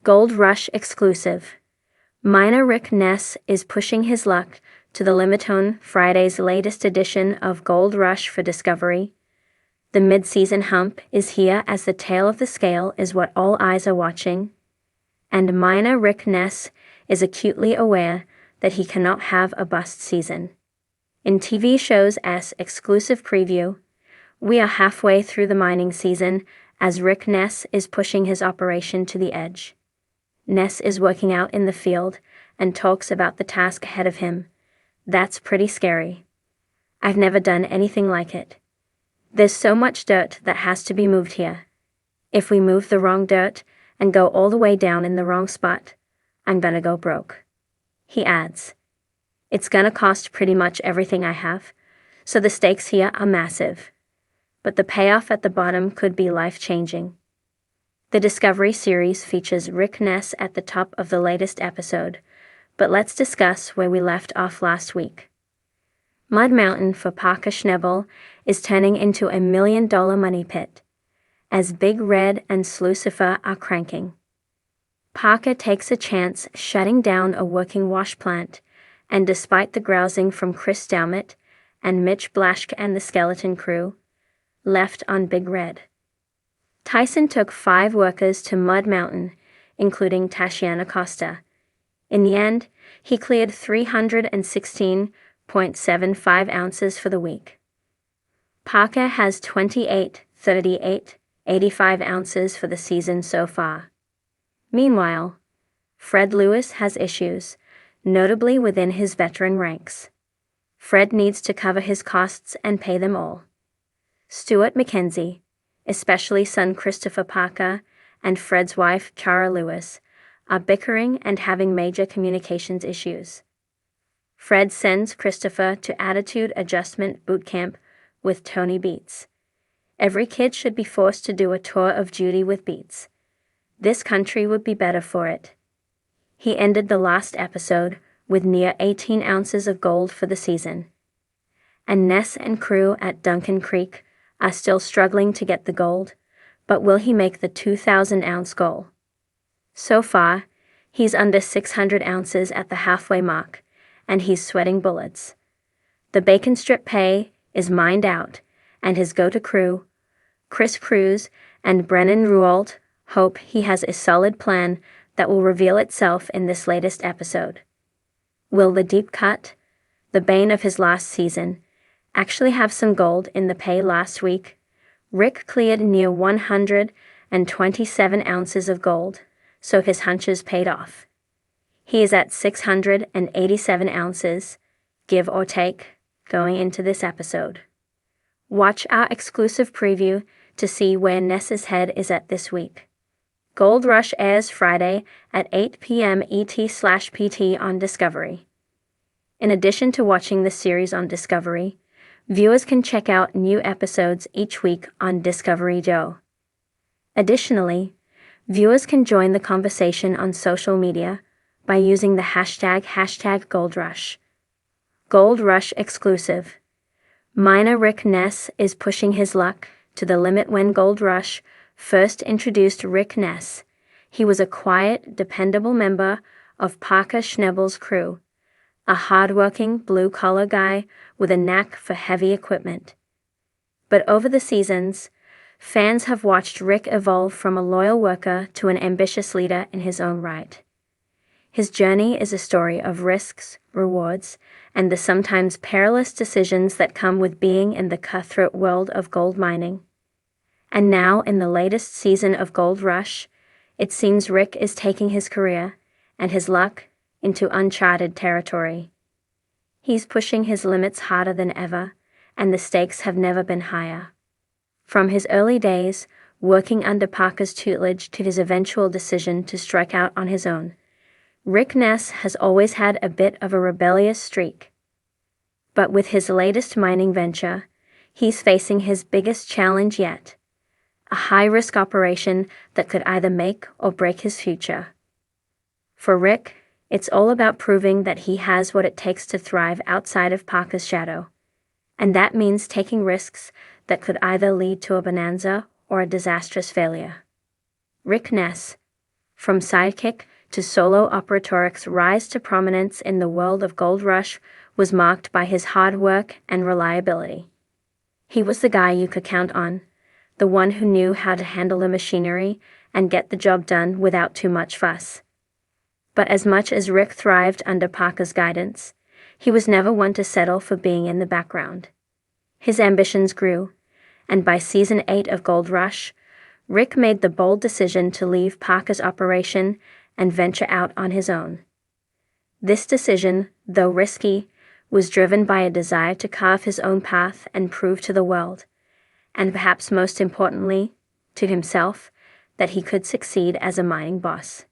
Gold Rush exclusive. Miner Rick Ness is pushing his luck to the limit on Friday's latest edition of Gold Rush for Discovery. The mid-season hump is here as the tail of the scale is what all eyes are watching. And Miner Rick Ness is acutely aware that he cannot have a bust season. In TV show's exclusive preview, we are halfway through the mining season as Rick Ness is pushing his operation to the edge. Ness is working out in the field and talks about the task ahead of him. That's pretty scary. I've never done anything like it. There's so much dirt that has to be moved here. If we move the wrong dirt and go all the way down in the wrong spot, I'm gonna go broke. He adds, it's gonna cost pretty much everything I have, so the stakes here are massive. But the payoff at the bottom could be life-changing. The Discovery series features Rick Ness at the top of the latest episode, but let's discuss where we left off last week. Mud Mountain for Parker Schnabel is turning into $1 million money pit, as Big Red and Slucifer are cranking. Parker takes a chance shutting down a working wash plant, and despite the grousing from Chris Daumit and Mitch Blaschke and the skeleton crew, left on Big Red. Tyson took 5 workers to Mud Mountain, including Tashiana Costa. In the end, he cleared 316.75 ounces for the week. Parker has 28, 38, 85 ounces for the season so far. Meanwhile, Fred Lewis has issues, notably within his veteran ranks. Fred needs to cover his costs and pay them all. Stuart McKenzie, especially son Christopher Parker, and Fred's wife, Cara Lewis, are bickering and having major communications issues. Fred sends Christopher to Attitude Adjustment Boot Camp with Tony Beats. Every kid should be forced to do a tour of duty with Beats. This country would be better for it. He ended the last episode with near 18 ounces of gold for the season. And Ness and crew at Duncan Creek are still struggling to get the gold, but will he make the 2,000-ounce goal? So far, he's under 600 ounces at the halfway mark, and he's sweating bullets. The bacon strip pay is mined out, and his go-to crew, Chris Cruz and Brennan Rualt, hope he has a solid plan that will reveal itself in this latest episode. Will the deep cut, the bane of his last season, actually have some gold in the pay last week? Rick cleared near 127 ounces of gold, so his hunches paid off. He is at 687 ounces, give or take, going into this episode. Watch our exclusive preview to see where Ness's head is at this week. Gold Rush airs Friday at 8 p.m. ET/PT on Discovery. In addition to watching the series on Discovery, viewers can check out new episodes each week on Discovery Joe. Additionally, viewers can join the conversation on social media by using the hashtag #GoldRush. Gold Rush exclusive. Miner Rick Ness is pushing his luck to the limit. When Gold Rush first introduced Rick Ness, he was a quiet, dependable member of Parker Schnabel's crew, a hard-working, blue-collar guy with a knack for heavy equipment. But over the seasons, fans have watched Rick evolve from a loyal worker to an ambitious leader in his own right. His journey is a story of risks, rewards, and the sometimes perilous decisions that come with being in the cutthroat world of gold mining. And now, in the latest season of Gold Rush, it seems Rick is taking his career and his luck into uncharted territory. He's pushing his limits harder than ever, and the stakes have never been higher. From his early days, working under Parker's tutelage, to his eventual decision to strike out on his own, Rick Ness has always had a bit of a rebellious streak. But with his latest mining venture, he's facing his biggest challenge yet, a high-risk operation that could either make or break his future. For Rick, it's all about proving that he has what it takes to thrive outside of Parker's shadow, and that means taking risks that could either lead to a bonanza or a disastrous failure. Rick Ness, From sidekick to solo operator, Rick's rise to prominence in the world of Gold Rush was marked by his hard work and reliability. He was the guy you could count on, the one who knew how to handle the machinery and get the job done without too much fuss. But as much as Rick thrived under Parker's guidance, he was never one to settle for being in the background. His ambitions grew, and by season 8 of Gold Rush, Rick made the bold decision to leave Parker's operation and venture out on his own. This decision, though risky, was driven by a desire to carve his own path and prove to the world, and perhaps most importantly, to himself, that he could succeed as a mining boss.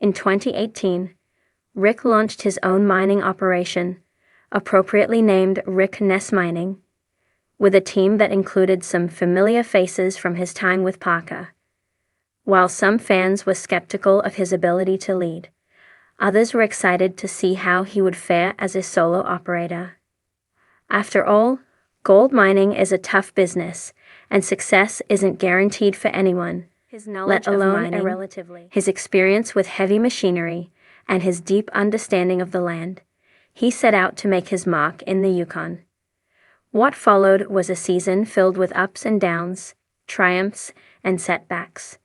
In 2018, Rick launched his own mining operation, appropriately named Rick Ness Mining, with a team that included some familiar faces from his time with Parker. While some fans were skeptical of his ability to lead, others were excited to see how he would fare as a solo operator. After all, gold mining is a tough business, and success isn't guaranteed for anyone, let alone his experience with heavy machinery and his deep understanding of the land. He set out to make his mark in the Yukon. What followed was a season filled with ups and downs, triumphs, and setbacks.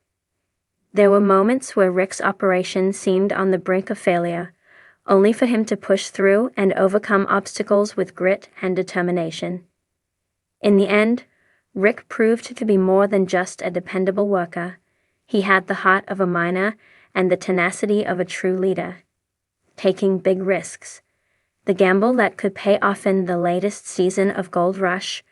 There were moments where Rick's operation seemed on the brink of failure, only for him to push through and overcome obstacles with grit and determination. In the end, Rick proved to be more than just a dependable worker. He had the heart of a miner and the tenacity of a true leader, taking big risks. The gamble that could pay off in the latest season of Gold Rush.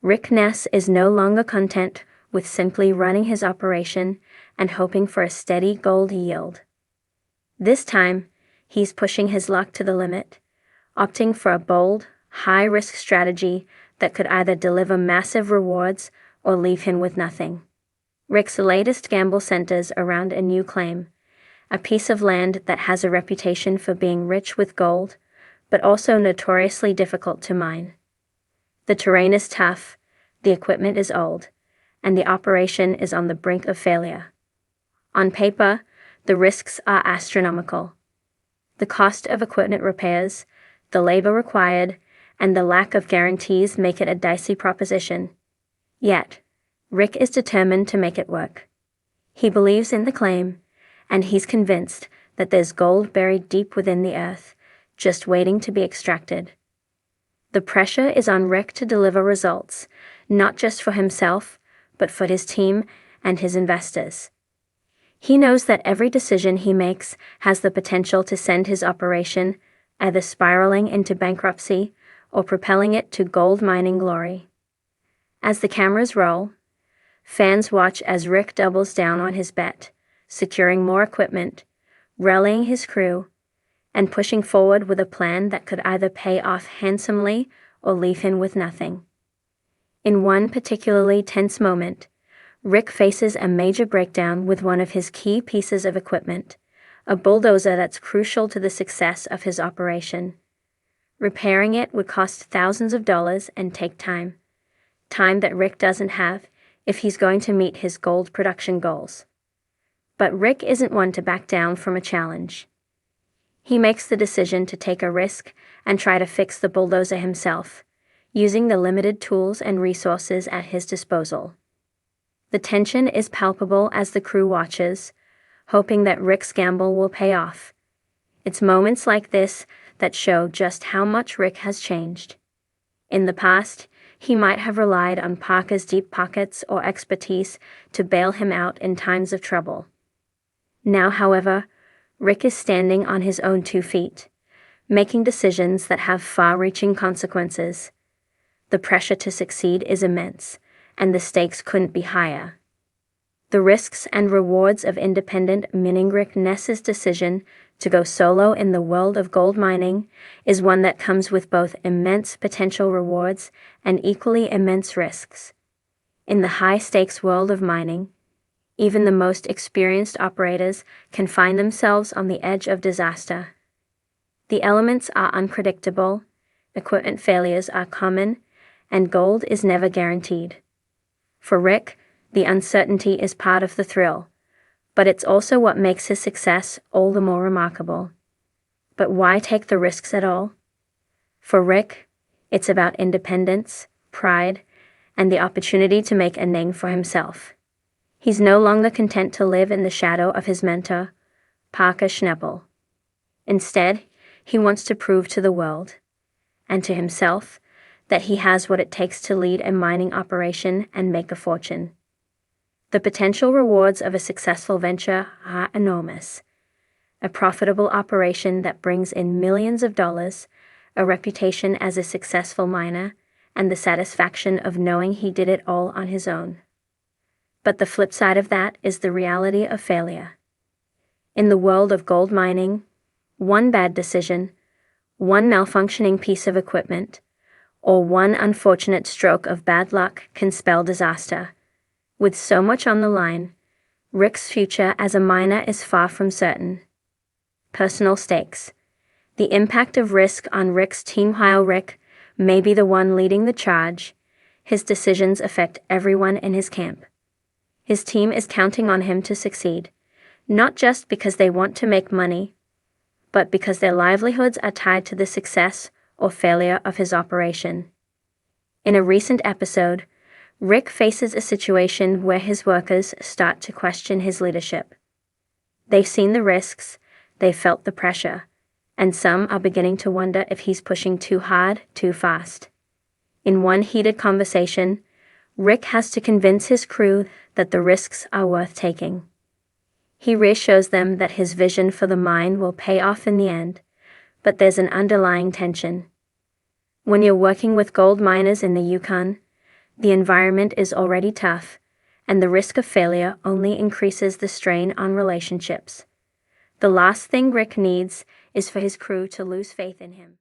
Rick Ness is no longer content with simply running his operation and hoping for a steady gold yield. This time, he's pushing his luck to the limit, opting for a bold, high-risk strategy that could either deliver massive rewards or leave him with nothing. Rick's latest gamble centers around a new claim, a piece of land that has a reputation for being rich with gold, but also notoriously difficult to mine. The terrain is tough, the equipment is old, and the operation is on the brink of failure. On paper, the risks are astronomical. The cost of equipment repairs, the labor required, and the lack of guarantees make it a dicey proposition. Yet, Rick is determined to make it work. He believes in the claim, and he's convinced that there's gold buried deep within the earth, just waiting to be extracted. The pressure is on Rick to deliver results, not just for himself, but for his team and his investors. He knows that every decision he makes has the potential to send his operation either spiraling into bankruptcy or propelling it to gold mining glory. As the cameras roll, fans watch as Rick doubles down on his bet, securing more equipment, rallying his crew, and pushing forward with a plan that could either pay off handsomely or leave him with nothing. In one particularly tense moment, Rick faces a major breakdown with one of his key pieces of equipment, a bulldozer that's crucial to the success of his operation. Repairing it would cost thousands of dollars and take time that Rick doesn't have if he's going to meet his gold production goals. But Rick isn't one to back down from a challenge. He makes the decision to take a risk and try to fix the bulldozer himself, using the limited tools and resources at his disposal. The tension is palpable as the crew watches, hoping that Rick's gamble will pay off. It's moments like this that show just how much Rick has changed. In the past, he might have relied on Parker's deep pockets or expertise to bail him out in times of trouble. Now, however, Rick is standing on his own 2 feet, making decisions that have far-reaching consequences. The pressure to succeed is immense, and the stakes couldn't be higher. The risks and rewards of independent mining. Rick Ness's decision to go solo in the world of gold mining is one that comes with both immense potential rewards and equally immense risks. In the high-stakes world of mining, even the most experienced operators can find themselves on the edge of disaster. The elements are unpredictable, equipment failures are common, and gold is never guaranteed. For Rick, the uncertainty is part of the thrill, But it's also what makes his success all the more remarkable. But why take the risks at all? For Rick, it's about independence, pride, and the opportunity to make a name for himself. He's no longer content to live in the shadow of his mentor, Parker Schneppel. Instead, he wants to prove to the world, and to himself, that he has what it takes to lead a mining operation and make a fortune. The potential rewards of a successful venture are enormous. A profitable operation that brings in millions of dollars, a reputation as a successful miner, and the satisfaction of knowing he did it all on his own. But the flip side of that is the reality of failure. In the world of gold mining, one bad decision, one malfunctioning piece of equipment, or one unfortunate stroke of bad luck can spell disaster. With so much on the line, Rick's future as a miner is far from certain. Personal stakes. The impact of risk on Rick's team. While Rick may be the one leading the charge, his decisions affect everyone in his camp. His team is counting on him to succeed, not just because they want to make money, but because their livelihoods are tied to the success or failure of his operation. In a recent episode, Rick faces a situation where his workers start to question his leadership. They've seen the risks, they've felt the pressure, and some are beginning to wonder if he's pushing too hard, too fast. In one heated conversation, Rick has to convince his crew that the risks are worth taking. He reassures them that his vision for the mine will pay off in the end, but there's an underlying tension. When you're working with gold miners in the Yukon, the environment is already tough, and the risk of failure only increases the strain on relationships. The last thing Rick needs is for his crew to lose faith in him.